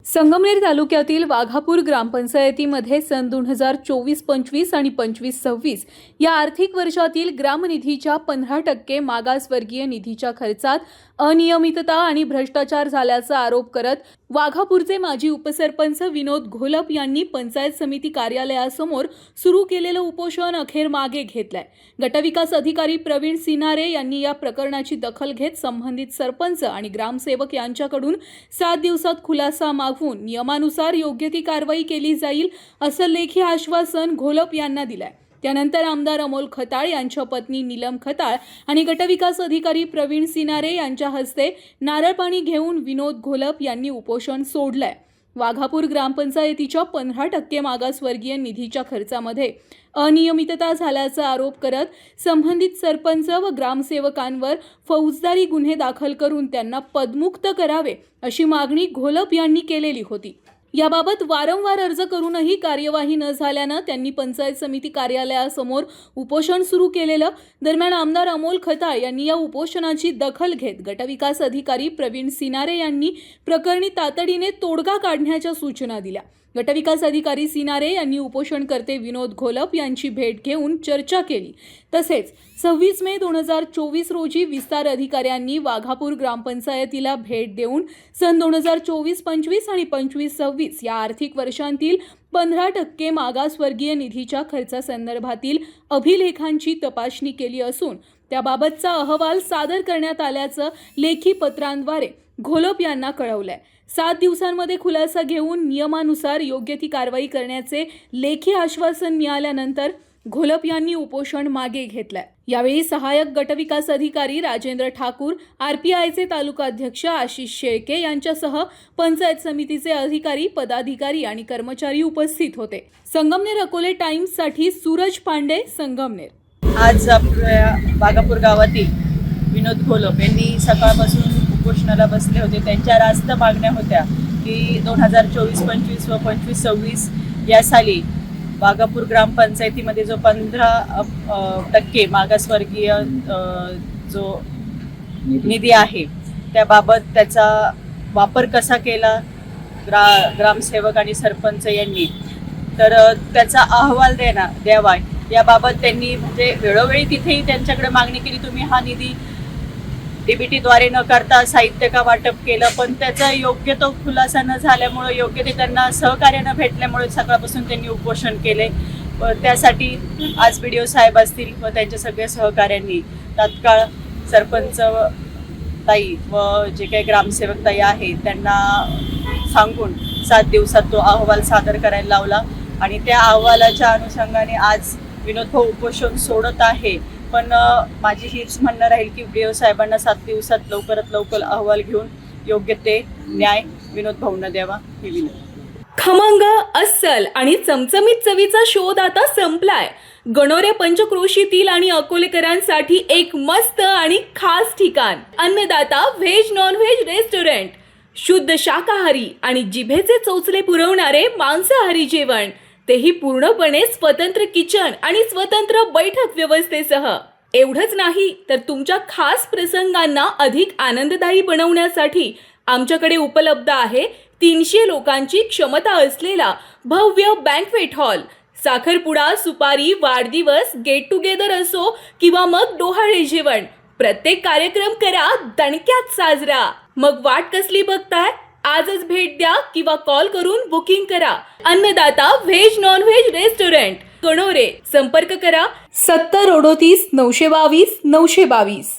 संगमनेर तालुक्यातील वाघापूर ग्रामपंचायतीमध्ये सन 2024-25 आणि 25-26 या आर्थिक वर्षातील ग्रामनिधीच्या 15% मागासवर्गीय निधीच्या खर्चात अनियमितता आणि भ्रष्टाचार झाल्याचा आरोप करत वाघापूरचे माजी उपसरपंच विनोद घोलप यांनी पंचायत समिती कार्यालयासमोर सुरू केलेलं उपोषण अखेर मागे घेतलंय। गटविकास अधिकारी प्रवीण सिनारे यांनी या प्रकरणाची दखल घेत संबंधित सरपंच आणि ग्रामसेवक यांच्याकडून 7 दिवसात खुलासा मागवून नियमानुसार योग्य ती कारवाई केली जाईल असं लेखी आश्वासन घोलप यांना दिलंय। त्यानंतर आमदार अमोल खताळ यांच्या पत्नी नीलम खताळ आणि गटविकास अधिकारी प्रवीण सिनारे यांच्या हस्ते नारळ पाणी घेऊन विनोद घोलप यांनी उपोषण सोडलंय। वाघापूर ग्रामपंचायतीच्या 15% मागासवर्गीय निधीच्या खर्चामध्ये अनियमितता झाल्याचा आरोप करत संबंधित सरपंच व ग्रामसेवकांवर फौजदारी गुन्हे दाखल करून त्यांना पदमुक्त करावे अशी मागणी घोलप यांनी केलेली होती। याबाबत वारंवार अर्ज करूनही कार्यवाही न झाल्यानं त्यांनी पंचायत समिती कार्यालयासमोर उपोषण सुरू केलेलं। दरम्यान आमदार अमोल खताळ यांनी या उपोषणाची दखल घेत गटविकास अधिकारी प्रवीण सिनारे यांनी प्रकरणी तातडीने तोडगा काढण्याच्या सूचना दिल्या। गटविकास अधिकारी सिनारे यांनी उपोषणकर्ते विनोद घोलप यांची भेट घेऊन चर्चा केली। तसेच 26 मे 2024 रोजी विस्तार अधिकाऱ्यांनी वाघापूर ग्रामपंचायतीला भेट देऊन सन 2024-25 आणि 25-26 या आर्थिक वर्षांतील 15% मागासवर्गीय निधीच्या खर्चासंदर्भातील अभिलेखांची तपासणी केली असून त्याबाबतचा अहवाल सादर करण्यात आल्याचं लेखी पत्रांद्वारे घोलप यांना कळवलंय। 7 दिवसांमध्ये खुलासा घेऊन नियमानुसार योग्य ती कारवाई करण्याचे लेखी आश्वासन मिळाल्यानंतर घोलप यांनी उपोषण मागे घेतलंय। यावेळी सहाय्यक गटविकास अधिकारी राजेंद्र ठाकूर, आरपीआयचे तालुकाध्यक्ष आशिष शेळके यांच्यासह पंचायत समितीचे अधिकारी, पदाधिकारी आणि कर्मचारी उपस्थित होते। संगमनेर अकोले टाइम्स साठी सूरज पांडे, संगमनेर। आज आपल्या वाघापूर गावातील विनोद घोलप यांनी सकाळपासून उपोषणाला बसले होते। त्यांच्या रास्त मागण्या होत्या की 2024-25 व 25-26 या साली वाघापूर ग्रामपंचायतीमध्ये जो 15% मागासवर्गीय जो निधी आहे त्याबाबत त्याचा वापर कसा केला ग्रामसेवक आणि सरपंच यांनी, तर त्याचा अहवाल द्यावा याबाबत त्यांनी म्हणजे वेळोवेळी तिथेही त्यांच्याकडे मागणी केली। तुम्ही हा निधी डीबीटीद्वारे न करता साहित्य का वाटप केलं, पण त्याचा योग्य तो खुलासा न झाल्यामुळे, योग्य ते त्यांना सहकार्य न भेटल्यामुळे सकाळपासून त्यांनी उपोषण केले। त्यासाठी आज BDO साहेब असतील व त्यांच्या सगळ्या सहकाऱ्यांनी तात्काळ सरपंच ताई व जे काही ग्रामसेवक ताई आहे त्यांना सांगून 7 दिवसात तो अहवाल सादर करायला लावला आणि त्या अहवालाच्या अनुषंगाने आज विनोद भाऊ उपोषण सोडत आहे। पण माझी हीच म्हणणं राहील की BDO साहेबांना 7 दिवसात लवकरात लवकर अहवाल घेऊन योग्य ते न्याय विनोद भाऊंना द्यावा ही विनंती। खमंग, अस्सल आणि चमचमीत चवीचा शोध आता संपलाय। गणोरे पंचक्रोशीतील आणि अकोलेकरांसाठी एक मस्त आणि खास ठिकाण, अन्नदाता व्हेज नॉन व्हेज रेस्टॉरंट। शुद्ध शाकाहारी आणि जिभेचे चोचले पुरवणारे मांसाहारी जेवण, तेही पूर्णपणे स्वतंत्र किचन आणि स्वतंत्र बैठक व्यवस्थेसह। एवढंच नाही तर तुमच्या खास प्रसंगांना अधिक आनंददायी बनवण्यासाठी आमच्याकडे उपलब्ध आहे 300 लोकांची क्षमता असलेला भव्य बँक्वेट हॉल। साखरपुडा, सुपारी, वाढदिवस, गेट टुगेदर असो किंवा मग डोहाळे जेवण, प्रत्येक कार्यक्रम करा दणक्यात साजरा। मग वाट कसली बघताय? आजच भेट द्या किंवा कॉल करून बुकिंग करा। अन्नदाता veg non veg restaurant, Ganore. संपर्क करा 70 38 922 922।